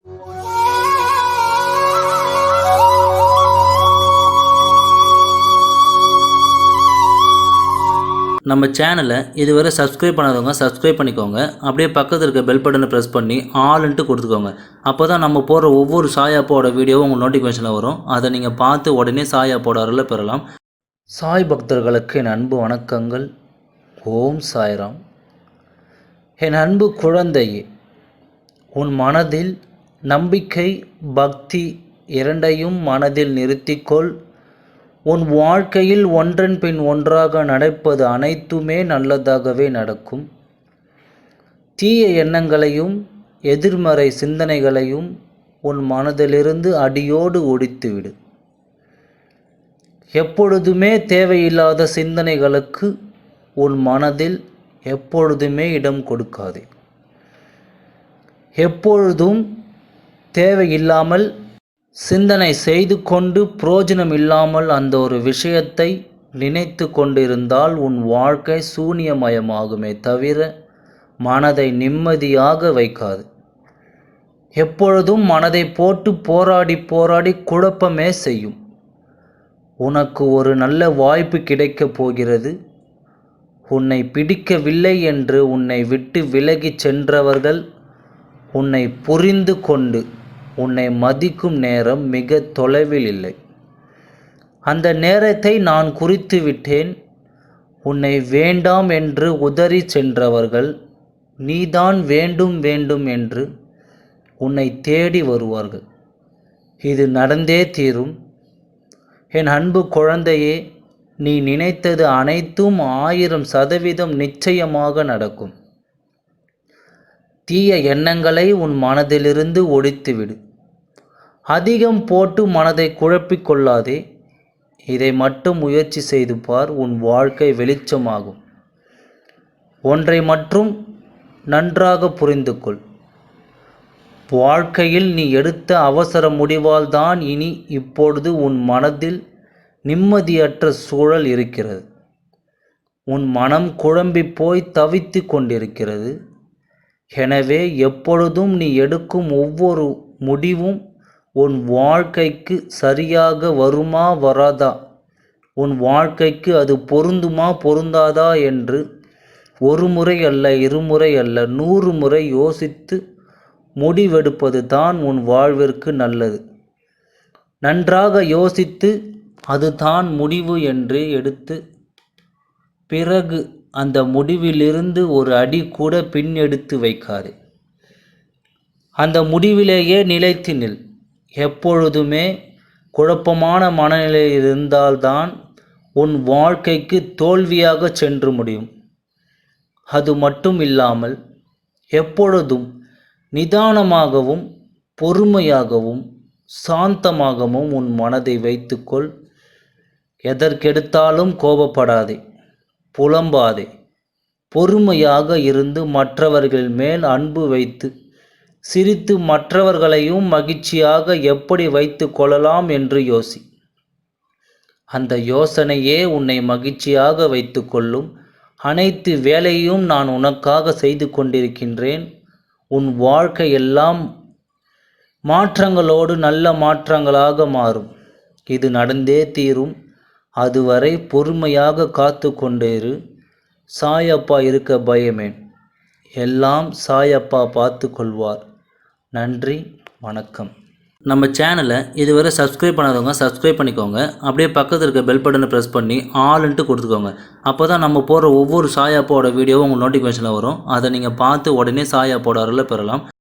நம்ம சேனலை இதுவரை சப்ஸ்கிரைப் பண்ணாதவங்க சப்ஸ்கிரைப் பண்ணிக்கோங்க. அப்படியே பக்கத்தில் இருக்க பெல் பட்டனை ப்ரெஸ் பண்ணி ஆல்ன்ட்டு கொடுத்துக்கோங்க. அப்போ தான் நம்ம போடுற ஒவ்வொரு சாய் அப்பாவோட வீடியோவும் உங்கள் நோட்டிஃபிகேஷனில் வரும். அதை நீங்கள் பார்த்து உடனே சாய் அப்பாவோட அருளை பெறலாம். சாய் பக்தர்களுக்கு என் அன்பு வணக்கங்கள். ஓம் சாய்ராம். என் அன்பு குழந்தையே, உன் மனதில் நம்பிக்கை, பக்தி இரண்டையும் மனதில் நிறுத்திக்கொள். உன் வாழ்க்கையில் ஒன்றன் பின் ஒன்றாக நடப்பது அனைத்துமே நல்லதாகவே நடக்கும். தீய எண்ணங்களையும் எதிர்மறை சிந்தனைகளையும் உன் மனதிலிருந்து அடியோடு ஒழித்துவிடு. எப்பொழுதுமே தேவையில்லாத சிந்தனைகளுக்கு உன் மனதில் எப்பொழுதுமே இடம் கொடுக்காதே. எப்பொழுதும் தேவையில்லாமல் சிந்தனை செய்து கொண்டு புரோஜனம் இல்லாமல் அந்த ஒரு விஷயத்தை நினைத்து கொண்டிருந்தால் உன் வாழ்க்கை சூனியமயமாகுமே தவிர மனதை நிம்மதியாக வைக்காது. எப்பொழுதும் மனதை போட்டு போராடி குழப்பமே செய்யும். உனக்கு ஒரு நல்ல வாய்ப்பு கிடைக்கப் போகிறது. உன்னை பிடிக்கவில்லை என்று உன்னை விட்டு விலகிச் சென்றவர்கள் உன்னை புரிந்து கொண்டு உன்னை மதிக்கும் நேரம் மிக தொலைவில் இல்லை. அந்த நேரத்தை நான் குறித்து விட்டேன். உன்னை வேண்டாம் என்று உதறி சென்றவர்கள் நீதான் வேண்டும் வேண்டும் என்று உன்னை தேடி வருவார்கள். இது நடந்தே தீரும். என் அன்பு குழந்தையே, நீ நினைத்தது அனைத்தும் 1000% நிச்சயமாக நடக்கும். தீய எண்ணங்களை உன் மனதிலிருந்து ஒழித்துவிடு. அதிகம் போட்டு மனதை குழப்பிக் கொள்ளாதே. இதை மட்டும் முயற்சி செய்து பார். உன் வாழ்க்கை வெளிச்சமாகும். ஒன்றை மட்டும் நன்றாக புரிந்து கொள். வாழ்க்கையில் நீ எடுத்த அவசர முடிவால் தான் இப்பொழுது உன் மனதில் நிம்மதியற்ற சூழல் இருக்கிறது. உன் மனம் குழம்பி போய் தவித்து கொண்டிருக்கிறது. எனவே எப்பொழுதும் நீ எடுக்கும் ஒவ்வொரு முடிவும் உன் வாழ்க்கைக்கு சரியாக வருமா வராதா, உன் வாழ்க்கைக்கு அது பொருந்துமா பொருந்தாதா என்று ஒரு முறை அல்ல, இருமுறை அல்ல, 100 முறை யோசித்து முடிவெடுப்பது தான் உன் வாழ்விற்கு நல்லது. நன்றாக யோசித்து அதுதான் முடிவு என்று எடுத்து பிறகு அந்த முடிவிலிருந்து ஒரு அடி கூட பின் எடுத்து வைக்காதே. அந்த முடிவிலேயே நிலைத்து நில். எப்பொழுதுமே குழப்பமான மனநிலையில் இருந்தால்தான் உன் வாழ்க்கைக்கு தோல்வியாக சென்று முடியும். அது மட்டும் இல்லாமல் எப்பொழுதும் நிதானமாகவும் பொறுமையாகவும் சாந்தமாகவும் உன் மனதை வைத்துக்கொள். எதற்கெடுத்தாலும் கோபப்படாதே, புலம்பாதே. பொறுமையாக இருந்து மற்றவர்கள் மேல் அன்பு வைத்து சிரித்து மற்றவர்களையும் மகிழ்ச்சியாக எப்படி வைத்து கொள்ளலாம் என்று யோசி. அந்த யோசனையே உன்னை மகிழ்ச்சியாக வைத்து கொள்ளும். அனைத்து வேலையும் நான் உனக்காக செய்து கொண்டிருக்கின்றேன். உன் வாழ்க்கை எல்லாம் மாற்றங்களோடு நல்ல மாற்றங்களாக மாறும். இது நடந்தே தீரும். அதுவரை பொறுமையாக காத்து கொண்டேரு. சாயப்பா இருக்க பயமேன். எல்லாம் சாயப்பா பார்த்து கொள்வார். நன்றி, வணக்கம். நம்ம சேனலை இதுவரை சப்ஸ்கிரைப் பண்ணாதவங்க சப்ஸ்கிரைப் பண்ணிக்கோங்க. அப்படியே பக்கத்தில் இருக்க பெல் பட்டனை ப்ரெஸ் பண்ணி ஆல்ன்ட்டு கொடுத்துக்கோங்க. அப்போ தான் நம்ம போடுற ஒவ்வொரு சாய் அப்பாவோட வீடியோவும் உங்கள் நோட்டிஃபிகேஷனில் வரும். அதை நீங்கள் பார்த்து உடனே சாய் அப்பாவோட அருளை பெறலாம்.